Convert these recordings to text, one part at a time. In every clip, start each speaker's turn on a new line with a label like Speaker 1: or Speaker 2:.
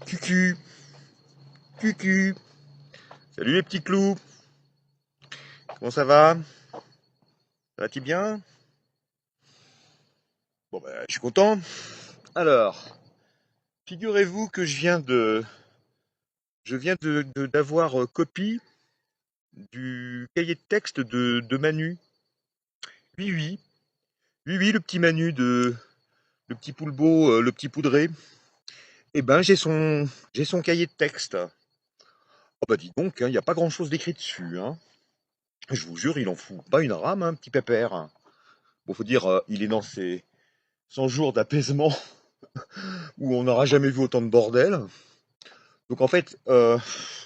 Speaker 1: Cucu, cucu. Salut les petits clous. Comment ça va? Ça va-t-il bien? Bon ben, je suis content. Alors, figurez-vous que d'avoir copie du cahier de texte de Manu. Oui, oui, oui, oui, le petit Manu le petit poulbeau, le petit poudré. Eh ben, j'ai son cahier de texte. Oh bah dis donc, il n'y a pas grand-chose d'écrit dessus, hein. Je vous jure, il en fout pas une rame, un petit pépère. Bon, faut dire, il est dans ses 100 jours d'apaisement où on n'aura jamais vu autant de bordel. Donc en fait,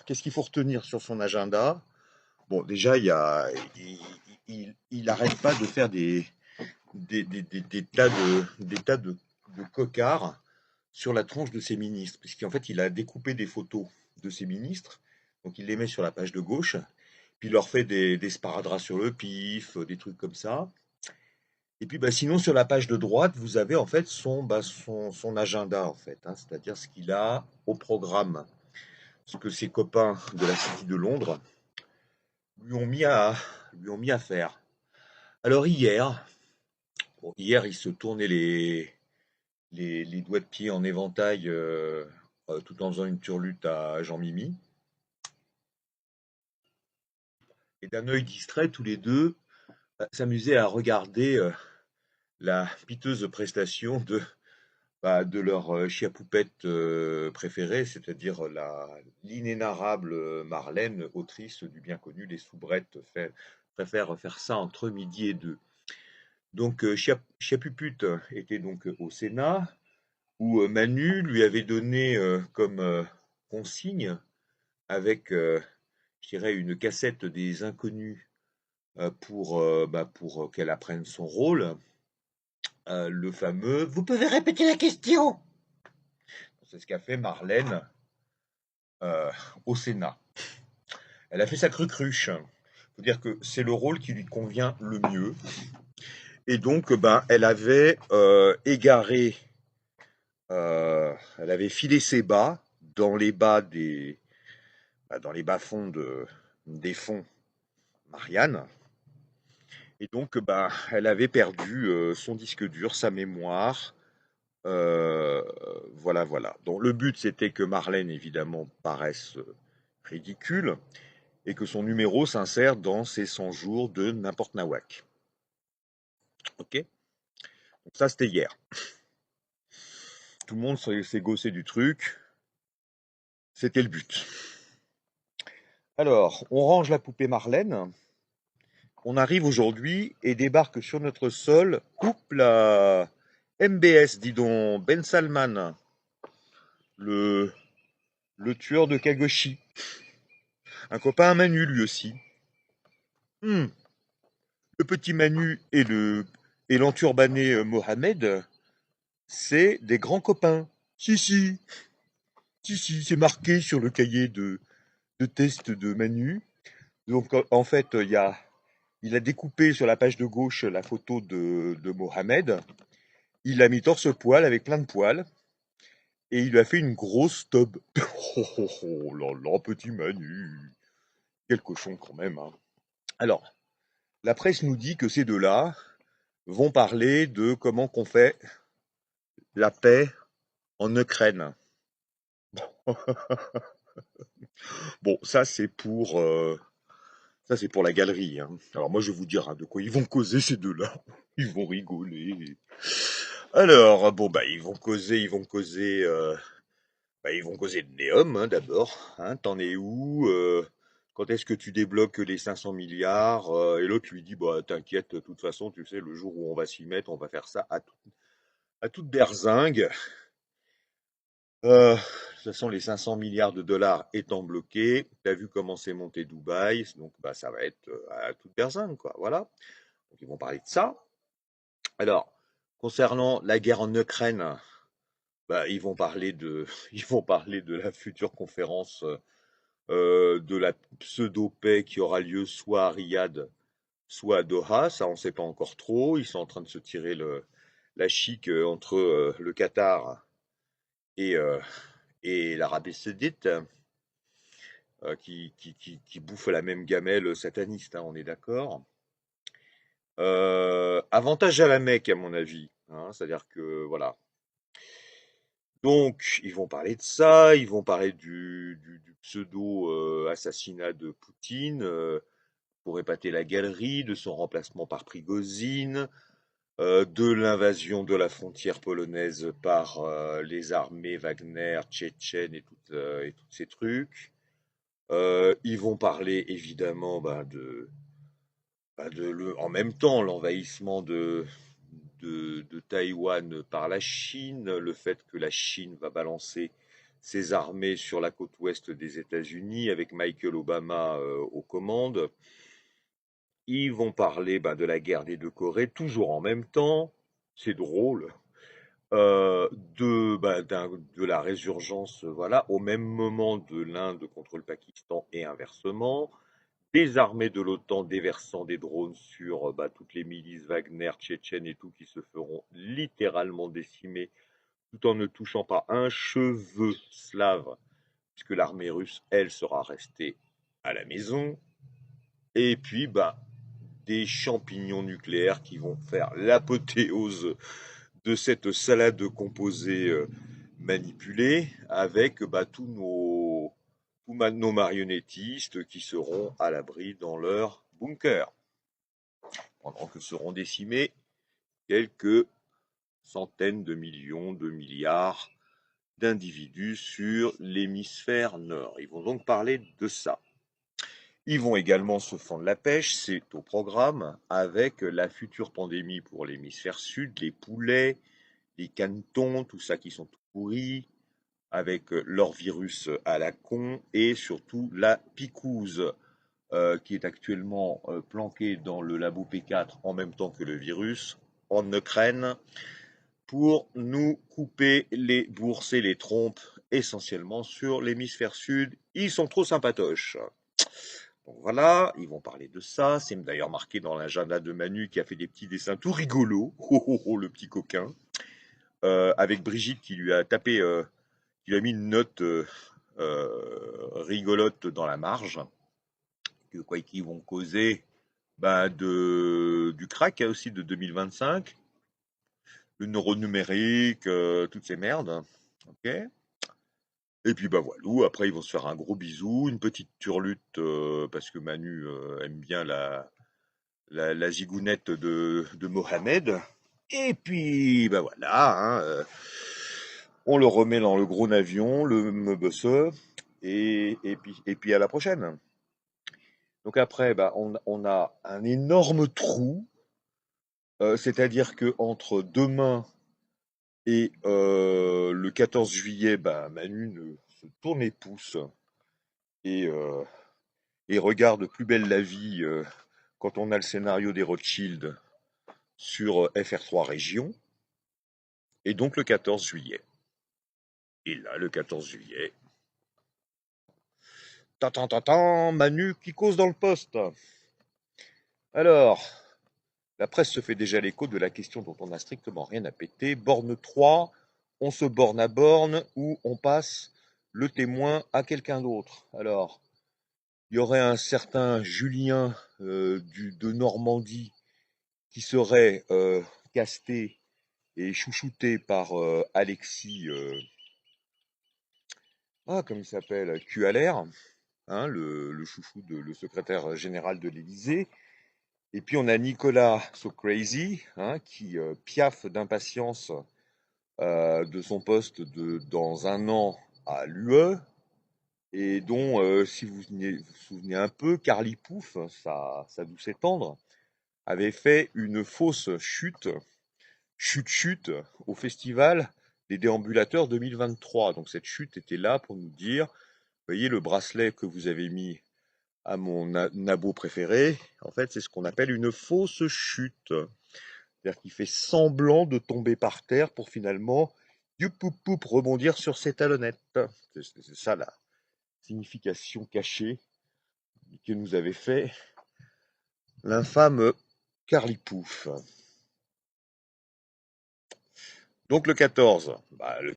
Speaker 1: qu'est-ce qu'il faut retenir sur son agenda? Bon, déjà, il arrête pas de faire des tas de cocards sur la tronche de ses ministres, puisqu'en fait, il a découpé des photos de ses ministres, donc il les met sur la page de gauche, puis il leur fait des sparadraps sur le pif, des trucs comme ça. Et puis, bah, sinon, sur la page de droite, vous avez en fait son agenda, en fait, hein, c'est-à-dire ce qu'il a au programme, ce que ses copains de la City de Londres lui ont mis lui ont mis à faire. Alors hier, il se tournait les doigts de pied en éventail tout en faisant une turlute à Jean-Mimi. Et d'un œil distrait, tous les deux s'amusaient à regarder la piteuse prestation de leur chiapoupette préférée, c'est-à-dire l'inénarrable Marlène, autrice du bien connu Les Soubrettes, préfère faire ça entre midi et deux. Donc Chiapupute était donc au Sénat, où Manu lui avait donné comme consigne, avec, je dirais, une cassette des Inconnus pour qu'elle apprenne son rôle, le fameux «Vous pouvez répéter la question?» C'est ce qu'a fait Marlène euh, au Sénat. Elle a fait sa cruche. Faut dire que c'est le rôle qui lui convient le mieux. Et donc, ben, elle avait filé ses bas dans les dans les bas-fonds des fonds Marianne. Et donc, ben, elle avait perdu son disque dur, sa mémoire. Euh, voilà, voilà. Donc, le but, c'était que Marlène, évidemment, paraisse ridicule et que son numéro s'insère dans ces 100 jours de n'importe nawak. Ok? Donc ça, c'était hier. Tout le monde s'est gossé du truc. C'était le but. Alors, on range la poupée Marlène. On arrive aujourd'hui et débarque sur notre sol. Oups là, MBS, dis donc, Ben Salman, le, le tueur de Kagoshi. Un copain à Manu, lui aussi. Hmm. Le petit Manu et l'enturbané Mohamed, c'est des grands copains. Si, si, si, si, c'est marqué sur le cahier de test de Manu. Donc, en fait, il a découpé sur la page de gauche la photo de Mohamed. Il l'a mis torse-poil avec plein de poils. Et il lui a fait une grosse tub. Oh, oh, oh là là, petit Manu. Quel cochon quand même, hein. Alors, la presse nous dit que ces deux-là vont parler de comment qu'on fait la paix en Ukraine. Bon, ça c'est pour la galerie, hein. Alors moi je vais vous dire hein, de quoi ils vont causer ces deux-là. Ils vont rigoler. Alors bon bah ils vont causer de Neom hein, d'abord. Hein, t'en es où? Quand est-ce que tu débloques les 500 milliards? Et l'autre lui dit bah t'inquiète, de toute façon tu sais le jour où on va s'y mettre, on va faire ça à toute berzingue. De toute façon, les 500 milliards de dollars étant bloqués, tu as vu comment c'est monté Dubaï, donc bah, ça va être à toute berzingue, quoi. Voilà. Donc ils vont parler de ça. Alors, concernant la guerre en Ukraine, bah, ils vont parler de la future conférence de la pseudo-paix qui aura lieu soit à Riyad, soit à Doha. Ça, on ne sait pas encore trop. Ils sont en train de se tirer la chique entre le Qatar et, euh, et l'Arabie Saoudite, qui bouffent la même gamelle sataniste, hein, on est d'accord. Avantage à la Mecque, à mon avis, hein, c'est-à-dire que voilà. Donc, ils vont parler de ça, ils vont parler du pseudo assassinat de Poutine pour épater la galerie, de son remplacement par Prigozhin, de l'invasion de la frontière polonaise par les armées Wagner, tchétchènes et tous ces trucs. Ils vont parler évidemment en même temps l'envahissement de Taïwan par la Chine, le fait que la Chine va balancer ses armées sur la côte ouest des États-Unis avec Michael Obama aux commandes. Ils vont parler de la guerre des deux Corées, toujours en même temps. C'est drôle. De la résurgence, voilà, au même moment de l'Inde contre le Pakistan et inversement. Des armées de l'OTAN déversant des drones sur toutes les milices Wagner, tchétchènes et tout qui se feront littéralement décimer tout en ne touchant pas un cheveu slave, puisque l'armée russe, elle, sera restée à la maison. Et puis, des champignons nucléaires qui vont faire l'apothéose de cette salade composée manipulée avec tous nos marionnettistes qui seront à l'abri dans leur bunker, pendant que seront décimés quelques centaines de millions de milliards d'individus sur l'hémisphère nord. Ils vont donc parler de ça. Ils vont également se fendre la pêche, c'est au programme, avec la future pandémie pour l'hémisphère sud, les poulets, les canetons, tout ça qui sont tout pourris, avec leur virus à la con, et surtout la picouse, qui est actuellement planquée dans le labo P4 en même temps que le virus, en Ukraine, pour nous couper les bourses et les trompes, essentiellement sur l'hémisphère sud. Ils sont trop sympatoches. Donc voilà, ils vont parler de ça. C'est d'ailleurs marqué dans l'agenda de Manu qui a fait des petits dessins tout rigolos. Oh, oh, oh, le petit coquin. Avec Brigitte qui lui a tapé, qui lui a mis une note rigolote dans la marge. Qui vont causer du crack aussi de 2025, le neuro numérique, toutes ces merdes. Ok. Et puis voilà, après ils vont se faire un gros bisou, une petite turlute parce que Manu aime bien la zigounette de Mohamed. Et puis voilà, hein, on le remet dans le gros navion, le mebesse, et puis à la prochaine. Donc après, on a un énorme trou, c'est-à-dire que entre demain et le 14 juillet, Manu se tourne les pouces et, euh, et regarde Plus belle la vie quand on a le scénario des Rothschild sur FR3 Région, et donc le 14 juillet. Et là, le 14 juillet, Manu qui cause dans le poste. Alors, la presse se fait déjà l'écho de la question dont on n'a strictement rien à péter. Borne 3, on se borne à borne ou on passe le témoin à quelqu'un d'autre. Alors, il y aurait un certain Julien de Normandie qui serait casté et chouchouté par Alexis, comme il s'appelle, Cualer, hein, le chouchou le secrétaire général de l'Élysée. Et puis on a Nicolas So Crazy, hein, qui piaffe d'impatience de son poste dans un an à l'UE, et dont, si vous souvenez un peu, Carly Pouf, sa douce et tendre, avait fait une fausse chute, au festival des déambulateurs 2023. Donc cette chute était là pour nous dire, voyez le bracelet que vous avez mis à mon nabo préféré, en fait c'est ce qu'on appelle une fausse chute. C'est-à-dire qu'il fait semblant de tomber par terre pour finalement rebondir sur ses talonnettes. C'est ça la signification cachée que nous avait fait l'infâme Carly Pouf. Donc le 14, le